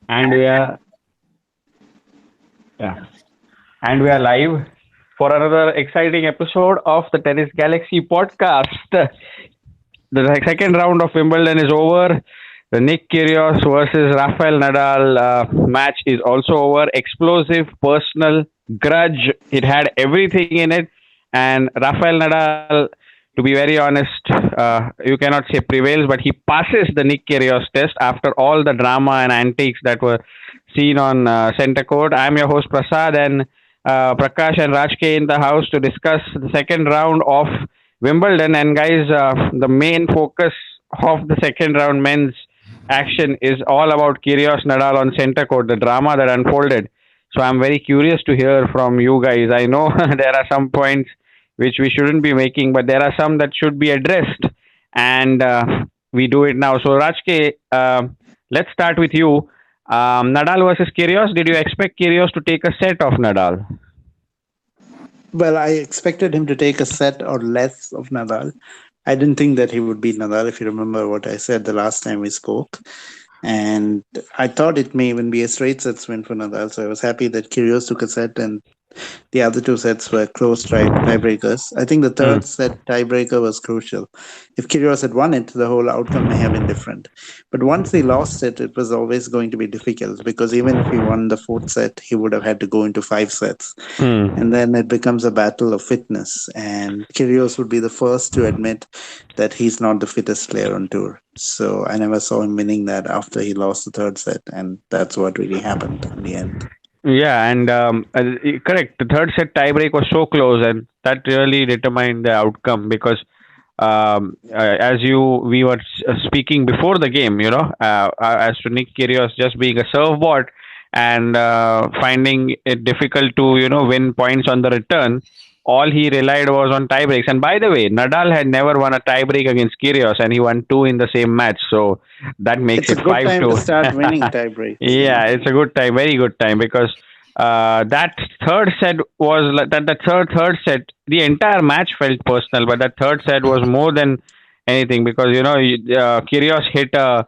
And yeah, and we are live for another exciting episode of the Tennis Galaxy podcast. The second round of Wimbledon is over. The Nick Kyrgios versus Rafael Nadal match is also over. Explosive, personal, grudge. It had everything in it. And Rafael Nadal, to be very honest, you cannot say prevails, but he passes the Nick Kyrgios test after all the drama and antics that were seen on center court. I'm your host Prasad, and Prakash and Rajke in the house to discuss the second round of Wimbledon. And guys, the main focus of the second round men's action is all about Kyrgios Nadal on center court, the drama that unfolded. So I'm very curious to hear from you guys. I know there are some points which we shouldn't be making, but there are some that should be addressed, and we do it now. So Rajke, let's start with you. Nadal versus Kyrgios. Did you expect Kyrgios to take a set of Nadal? Well, I expected him to take a set or less of Nadal. I didn't think that he would beat Nadal, if you remember what I said the last time we spoke. And I thought it may even be a straight sets win for Nadal. So I was happy that Kyrgios took a set and the other two sets were close tiebreakers. I think the third Hmm. set tiebreaker was crucial. If Kyrgios had won it, the whole outcome may have been different. But once he lost it, it was always going to be difficult because even if he won the fourth set, he would have had to go into five sets. And Hmm. then it becomes a battle of fitness. And Kyrgios would be the first to admit that he's not the fittest player on tour. So I never saw him winning that after he lost the third set. And that's what really happened in the end. Yeah, and correct. The third set tiebreak was so close, and that really determined the outcome because, as we were speaking before the game, as to Nick Kyrgios just being a serve bot and finding it difficult to win points on the return. All he relied was on tiebreaks. And by the way, Nadal had never won a tiebreak against Kyrgios, and he won two in the same match. So that makes It's a it good five time to two. start winning tie breaks. Yeah, it's a good time, very good time because that third set was that the third set, the entire match felt personal, but that third set was more than anything because Kyrgios hit a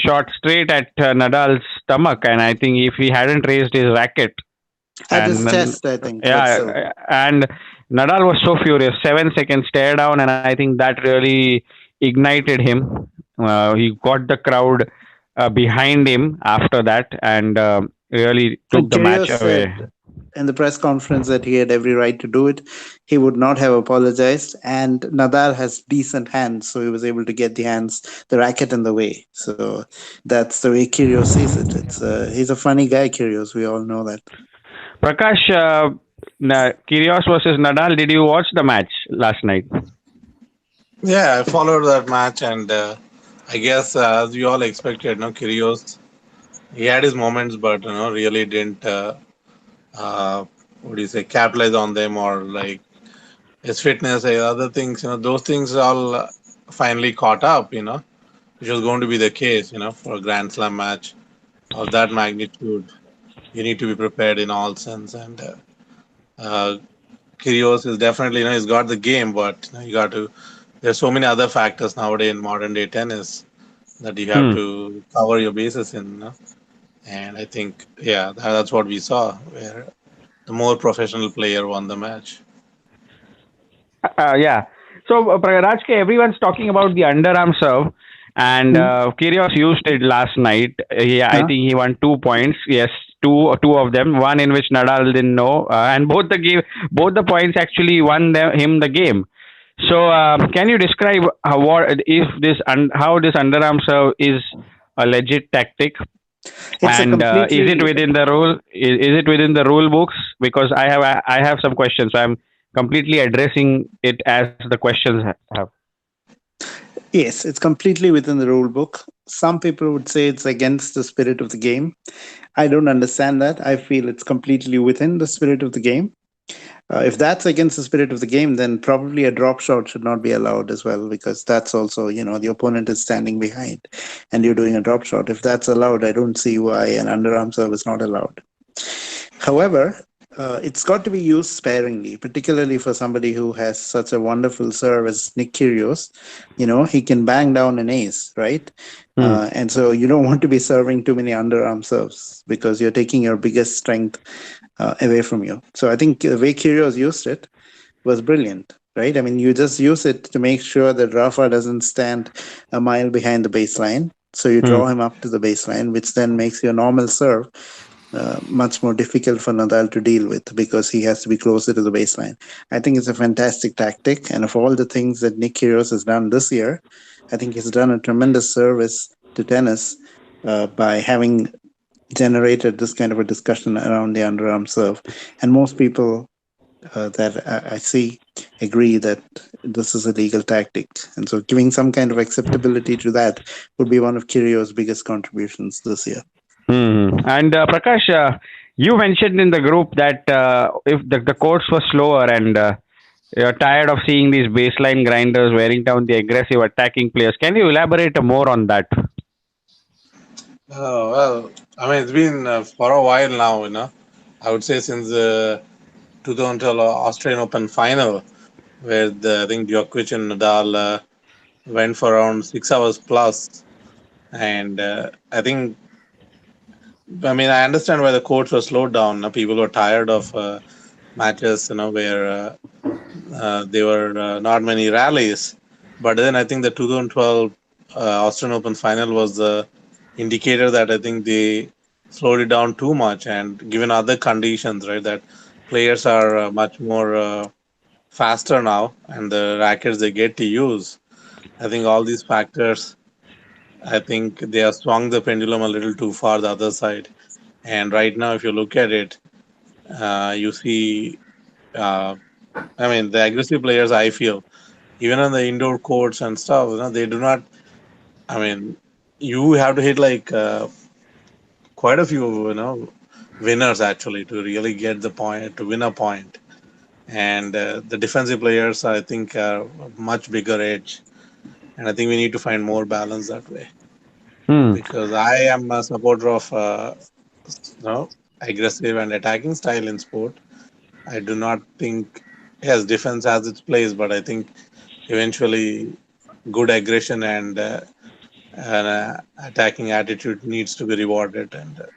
shot straight at Nadal's stomach, and I think if he hadn't raised his racket, At his and chest, I think. That's so. yeah, and Nadal was so furious, 7 seconds stare down, and I think that really ignited him. He got the crowd behind him after that, and really took And the match Kyrgios away. said in the press conference that he had every right to do it. He would not have apologized. And Nadal has decent hands, so he was able to get the racket in the way. So that's the way Kyrgios sees it. He's a funny guy, Kyrgios. We all know that. Prakash, Kyrgios versus Nadal. Did you watch the match last night? Yeah, I followed that match, and I guess as we all expected, no, Kyrgios, he had his moments, but really didn't. What do you say? Capitalize on them or like his fitness, other things. Those things all finally caught up. Which was going to be the case. For a Grand Slam match of that magnitude, you need to be prepared in all sense. And uh, Kyrgios is definitely, he's got the game, but you got to. There's so many other factors nowadays in modern day tennis that you have Hmm. to cover your bases in. And I think, yeah, that's what we saw, where the more professional player won the match. Yeah. So, Rajke, everyone's talking about the underarm serve, and Hmm? Kyrgios used it last night. I Huh? think he won 2 points. Yes, two of them. One in which Nadal didn't know, and both the points actually won him the game. So, can you describe how this underarm serve is a legit tactic, It's a and is it completely within the rule? Is it within the rule books? Because I have some questions. So I'm completely addressing it as the questions have. Yes, it's completely within the rule book. Some people would say it's against the spirit of the game. I don't understand that. I feel it's completely within the spirit of the game. If that's against the spirit of the game, then probably a drop shot should not be allowed as well, because that's also, the opponent is standing behind and you're doing a drop shot. If that's allowed, I don't see why an underarm serve is not allowed. However, It's got to be used sparingly, particularly for somebody who has such a wonderful serve as Nick Kyrgios. He can bang down an ace, right? Hmm. And so you don't want to be serving too many underarm serves because you're taking your biggest strength away from you. So I think the way Kyrgios used it was brilliant, right? I mean, you just use it to make sure that Rafa doesn't stand a mile behind the baseline. So you Hmm. draw him up to the baseline, which then makes your normal serve much more difficult for Nadal to deal with because he has to be closer to the baseline. I think it's a fantastic tactic. And of all the things that Nick Kyrgios has done this year, I think he's done a tremendous service to tennis by having generated this kind of a discussion around the underarm serve. And most people that I see agree that this is a legal tactic. And so giving some kind of acceptability to that would be one of Kyrgios' biggest contributions this year. Hmm. And Prakash, you mentioned in the group that if the courts were slower and you're tired of seeing these baseline grinders wearing down the aggressive attacking players. Can you elaborate more on that? Oh, well, I mean, it's been for a while now, I would say since the 2012 Australian Open final, where I think Djokovic and Nadal went for around 6 hours plus. And I think, I mean, I understand why the courts were slowed down. People were tired of matches, where there were not many rallies. But then I think the 2012 Australian Open final was the indicator that I think they slowed it down too much. And given other conditions, right, that players are much more faster now and the rackets they get to use. I think all these factors, I think they have swung the pendulum a little too far the other side. And right now, if you look at it, you see, uh, I mean, the aggressive players, I feel, even on the indoor courts and stuff, they do not, I mean, you have to hit like quite a few, winners actually to really get the point, to win a point. And the defensive players, I think, are a much bigger edge. And I think we need to find more balance that way. Hmm. Because I am a supporter of aggressive and attacking style in sport. I do not think yes, defense has its place, but I think eventually good aggression and an attacking attitude needs to be rewarded, and that's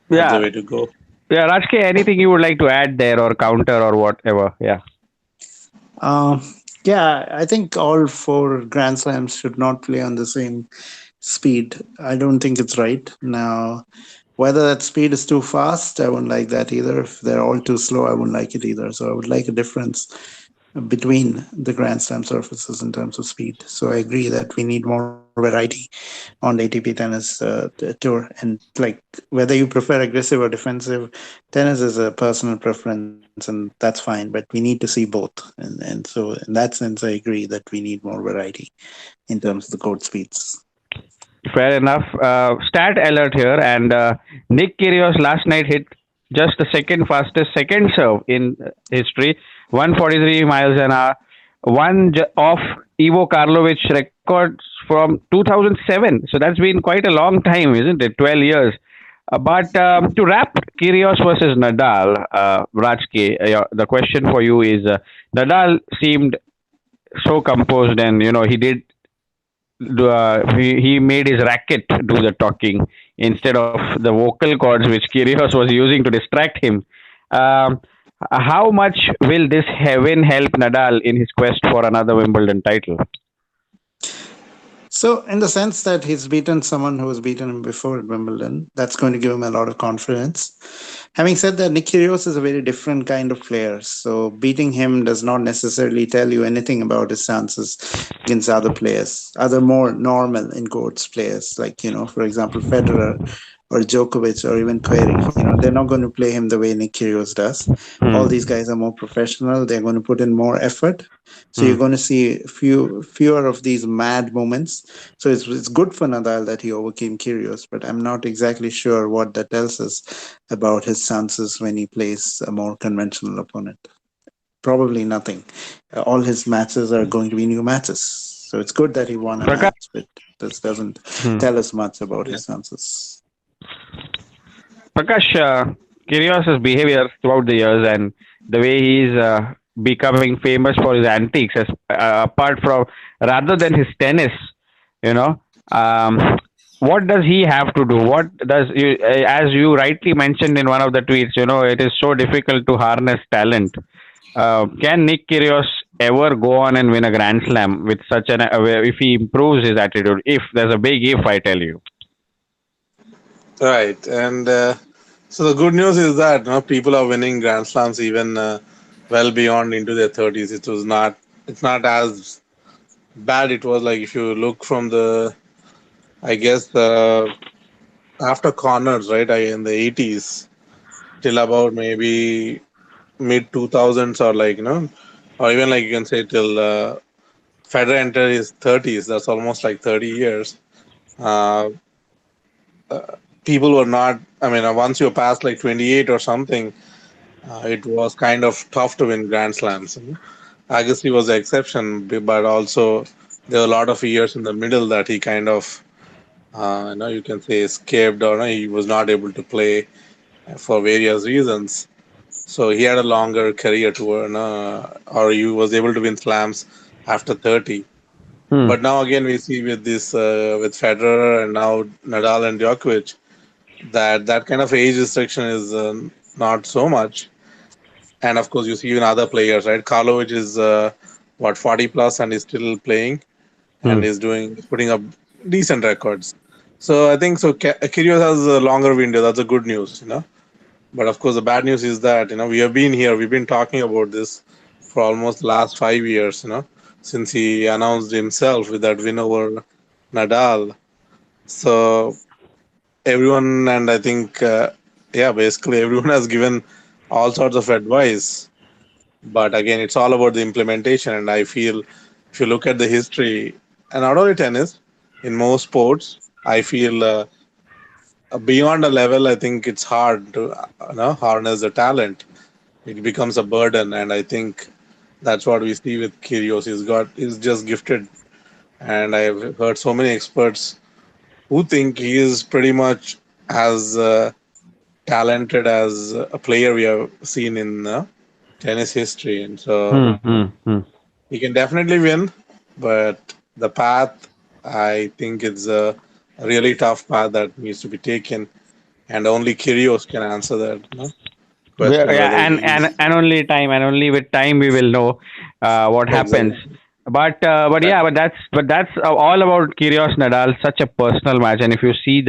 the Yeah. way to go. Yeah, Rajke, anything you would like to add there or counter or whatever? Yeah. Um, yeah, I think all four Grand Slams should not play on the same speed. I don't think it's right. Now, whether that speed is too fast, I wouldn't like that either. If they're all too slow, I wouldn't like it either. So I would like a difference between the Grand Slam surfaces in terms of speed. So I agree that we need more variety on the ATP tennis tour. And like whether you prefer aggressive or defensive, tennis is a personal preference, and that's fine. But we need to see both. And so in that sense, I agree that we need more variety in terms of the court speeds. Fair enough. Stat alert here, and Nick Kyrgios last night hit just the second fastest second serve in history, 143 miles an hour, off Ivo Karlovic records from 2007. So that's been quite a long time, isn't it? 12 years. But to wrap Kyrgios versus Nadal, Rajke, the question for you is Nadal seemed so composed, and he did he made his racket do the talking instead of the vocal cords which Kyrgios was using to distract him. Um, how much will this win help Nadal in his quest for another Wimbledon title? So, in the sense that he's beaten someone who has beaten him before at Wimbledon, that's going to give him a lot of confidence. Having said that, Nick Kyrgios is a very different kind of player. So, beating him does not necessarily tell you anything about his chances against other players, other more normal in quotes players, like, for example, Federer or Djokovic or even Query. They're not going to play him the way Nick Kyrgios does. All these Hmm. guys are more professional. They're going to put in more effort. So you're Hmm. going to see fewer of these mad moments. So it's good for Nadal that he overcame Kyrgios, but I'm not exactly sure what that tells us about his chances when he plays a more conventional opponent. Probably nothing. All his matches are going to be new matches. So it's good that he won a Prakash, match, but this doesn't hmm. tell us much about Yeah. his chances. Prakash, Kyrgios' behavior throughout the years and the way he's becoming famous for his antics, apart from rather than his tennis, you know, um, what does he have to do? What does you, as you rightly mentioned in one of the tweets, it is so difficult to harness talent. Can Nick Kyrgios ever go on and win a Grand Slam with such an if he improves his attitude? If there's a big if, I tell you. Right, and so the good news is that people are winning Grand Slams even well beyond into their 30s. It's not as bad. It was like if you look from the, I guess, after Connors, right, in the 80s till about maybe mid 2000s, or like or even like you can say till Federer entered his 30s. That's almost like 30 years. Uh, People were not. I mean, once you're past like 28 or something, it was kind of tough to win Grand Slams. Agassi was the exception, but also there were a lot of years in the middle that he kind of, you can say, escaped, or he was not able to play for various reasons. So he had a longer career to earn, or he was able to win slams after 30. Hmm. But now again, we see with this, with Federer and now Nadal and Djokovic, that kind of age restriction is not so much. And of course, you see even other players, right? Karlovic is what 40 plus and is still playing and Hmm. is putting up decent records. So I think so. Kyrgios has a longer window. That's a good news. But of course, the bad news is that we have been here. We've been talking about this for almost the last 5 years. Since he announced himself with that win over Nadal. So everyone, and I think, yeah, basically everyone has given all sorts of advice. But again, it's all about the implementation. And I feel if you look at the history, and not only tennis, in most sports, I feel beyond a level, I think it's hard to harness the talent. It becomes a burden, and I think that's what we see with Kyrgios. He's just gifted, and I've heard so many experts who think he is pretty much as talented as a player we have seen in tennis history, and so Hmm. Hmm. Hmm. he can definitely win. But the path, I think, it's a really tough path that needs to be taken, and only Kyrgios can answer that question Yeah, whether and, he's and only time, and only with time we will know what happens. exactly But right. yeah, but that's all about Kyrgios Nadal. Such a personal match, and if you see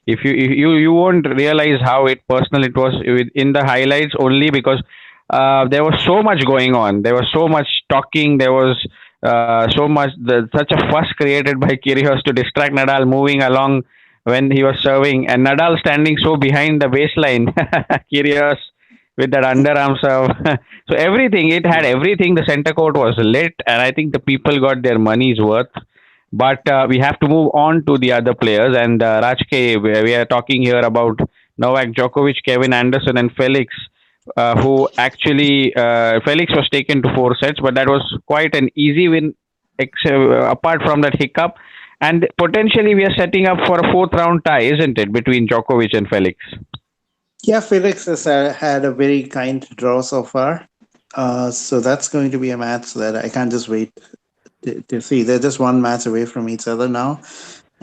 if you won't realize how personal it was in the highlights only because there was so much going on. There was so much talking. There was such a fuss created by Kyrgios to distract Nadal moving along when he was serving, and Nadal standing so behind the baseline. Kyrgios with that underarm serve. So everything, it had everything. The center court was lit, and I think the people got their money's worth. But we have to move on to the other players. And Rajke, we are talking here about Novak Djokovic, Kevin Anderson, and Felix, who actually Felix was taken to 4 sets, but that was quite an easy win, apart from that hiccup. And potentially, we are setting up for a fourth round tie, isn't it, between Djokovic and Felix? Yeah, Felix has had a very kind draw so far. So that's going to be a match that I can't just wait to see. They're just one match away from each other now.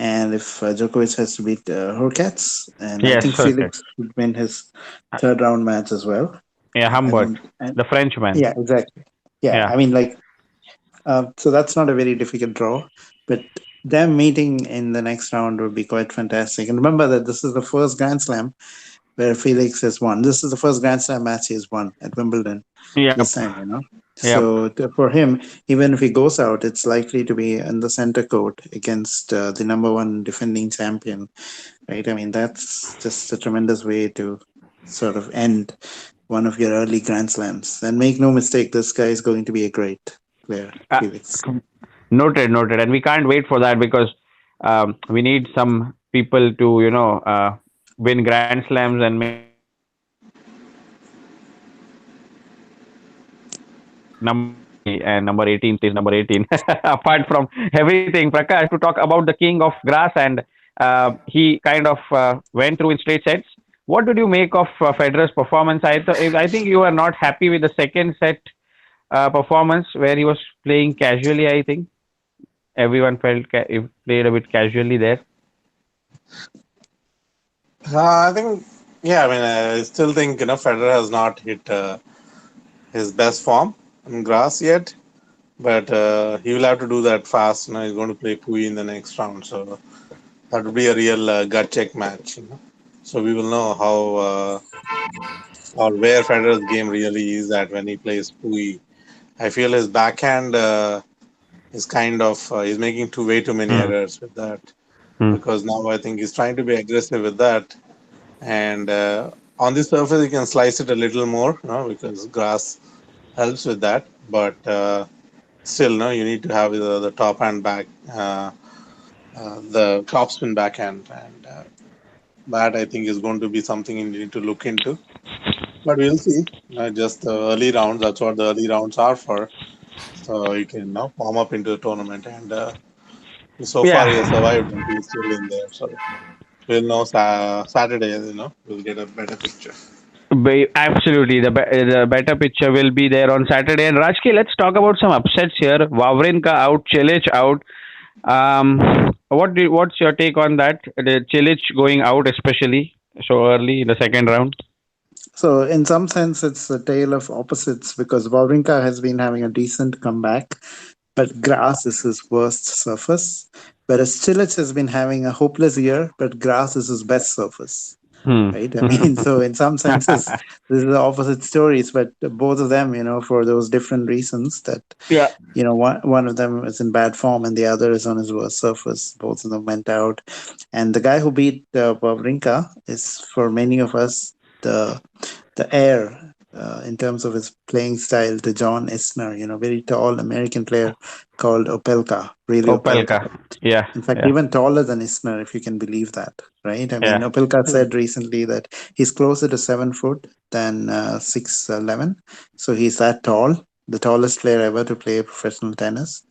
And if Djokovic has to beat Hurkacz, and I think Yes, okay. Felix would win his third round match as well. Yeah, I Humbert, don't. And the Frenchman. yeah, exactly. Yeah, Yeah. I mean, like, so that's not a very difficult draw, but them meeting in the next round would be quite fantastic. And remember that this is the first Grand Slam where Felix has won. This is the first Grand Slam match he has won at Wimbledon this Yep. time. Yep. So for him, even if he goes out, it's likely to be in the center court against the number one defending champion, right? I mean, that's just a tremendous way to sort of end one of your early Grand Slams. And make no mistake, this guy is going to be a great player, Uh, Felix. Noted, noted. And we can't wait for that because we need some people to, win Grand Slams and make number 20 and number 18 stays number 18. Apart from everything, Prakash, to talk about the king of grass, and he kind of went through in straight sets. what did you make of Federer's performance? I think you were not happy with the second set performance where he was playing casually. I think everyone he played a bit casually there. I think, yeah, I mean, I still think, Federer has not hit his best form in grass yet, but he will have to do that fast. He's going to play Pui in the next round, so that would be a real gut check match. So we will know how or where Federer's game really is at when he plays Pui. I feel his backhand is kind of he's making way too many Hmm. errors with that Hmm. because now I think he's trying to be aggressive with that, and on the surface he can slice it a little more, because grass helps with that, but still, no, you need to have the top and back, the top spin backhand, and that I think is going to be something you need to look into. But we'll see. Just the early rounds. That's what the early rounds are for. So you can now warm up into the tournament, and so far he has Yeah. survived and he's still in there. So we'll know Saturday. We'll get a better picture. Absolutely, the better picture will be there on Saturday. And Rajki, let's talk about some upsets here. Wawrinka out, Cilic out. What's your take on that? The Cilic going out, especially so early in the second round. So, in some sense, it's a tale of opposites because Wawrinka has been having a decent comeback, but grass is his worst surface. Whereas Cilic has been having a hopeless year, but grass is his best surface. Hmm. Right? I mean, so in some senses, this is the opposite stories, but both of them, for those different reasons that, Yeah. one of them is in bad form and the other is on his worst surface. Both of them went out. And the guy who beat Wawrinka is, for many of us, the heir in terms of his playing style to John Isner, very tall American player called Opelka, really Opelka. Opelka. Yeah. In fact, Yeah. even taller than Isner, if you can believe that, right? I mean, Yeah. Opelka Hmm. said recently that he's closer to 7 foot than 6'11". So he's that tall, the tallest player ever to play professional tennis.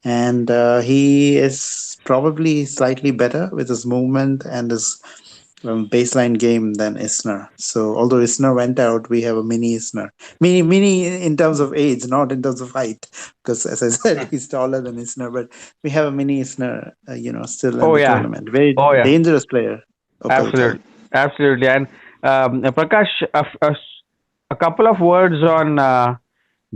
And he is probably slightly better with his movement and his baseline game than Isner. So although Isner went out, we have a mini Isner. Mini in terms of age, not in terms of height, because as I said, he's taller than Isner. But we have a mini Isner, still in Oh the yeah. tournament. Very Oh yeah. dangerous player, Opelka. Absolutely. Absolutely. And Prakash, a couple of words on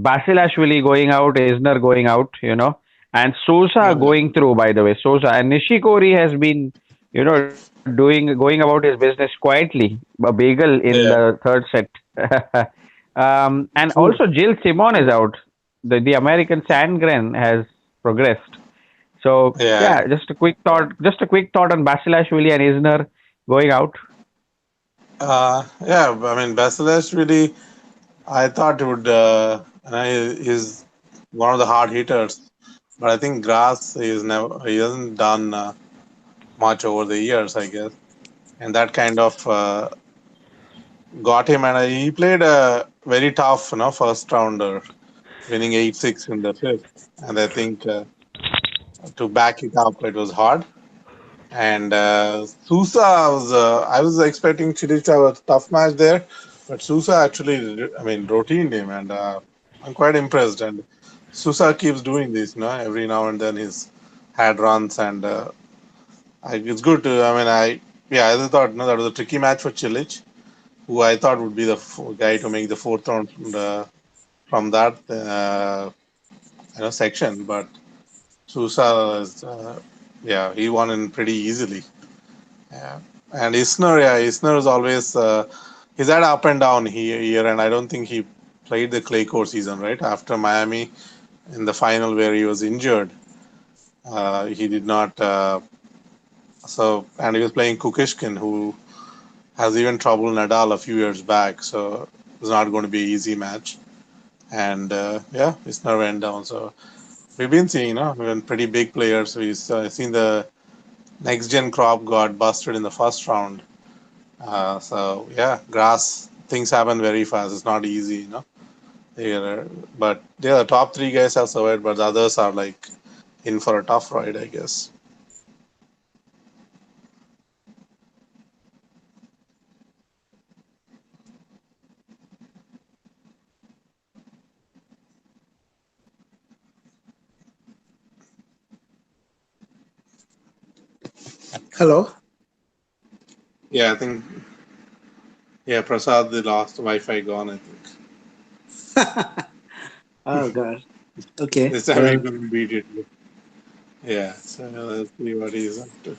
Basilashvili going out, Isner going out, and Sosa Yeah. going through, by the way. Sosa and Nishikori has been, going about his business quietly, a bagel in the Yeah. third set. And also True. Jill Simon is out. The American Sandgren has progressed. So Yeah. yeah, just a quick thought on Basilashvili and Isner going out. Yeah. I mean, Basilesh really, I thought it would. He's one of the hard hitters, but I think Grass is never. He hasn't done much over the years, I guess, and that kind of got him. And he played a very tough, first rounder, winning 8-6 in the fifth. And I think to back it up, it was hard. And Sousa I was expecting Chile to have a tough match there, but Sousa actually, I mean, routine him, and I'm quite impressed. And Sousa keeps doing this, every now and then he's had runs, and it's good to. I mean, I just thought, that was a tricky match for Chilich, who I thought would be the guy to make the fourth round from that section, but Sousa is, yeah, he won in pretty easily. Yeah. And Isner, yeah, Isner is always he's had up and down here, and I don't think he played the clay court season right after Miami in the final where he was injured. He did not. And he was playing Kukishkin, who has even troubled Nadal a few years back. So it's not going to be an easy match. And yeah, Isner went down. So we've been seeing, even pretty big players. We've seen the next gen crop got busted in the first round. So yeah, grass things happen very fast. It's not easy. Yeah, but yeah, the top three guys have survived, but the others are like in for a tough ride, I guess. Hello. Yeah, I think yeah, Prasad, the last Wi-Fi gone. I think Oh God. Okay. this time we Well, couldn't beat it. Yeah, so let's see what he's up to.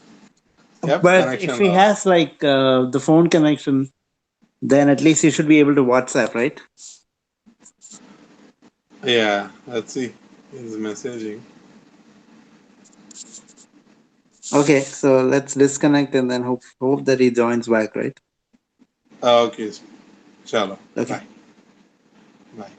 Yep, but if connection he lost. has like the phone connection, then at least he should be able to WhatsApp, right? Yeah, let's see. He's messaging. Okay, so let's disconnect and then hope that he joins back, right? Okay, chalo. Okay. Bye. Bye.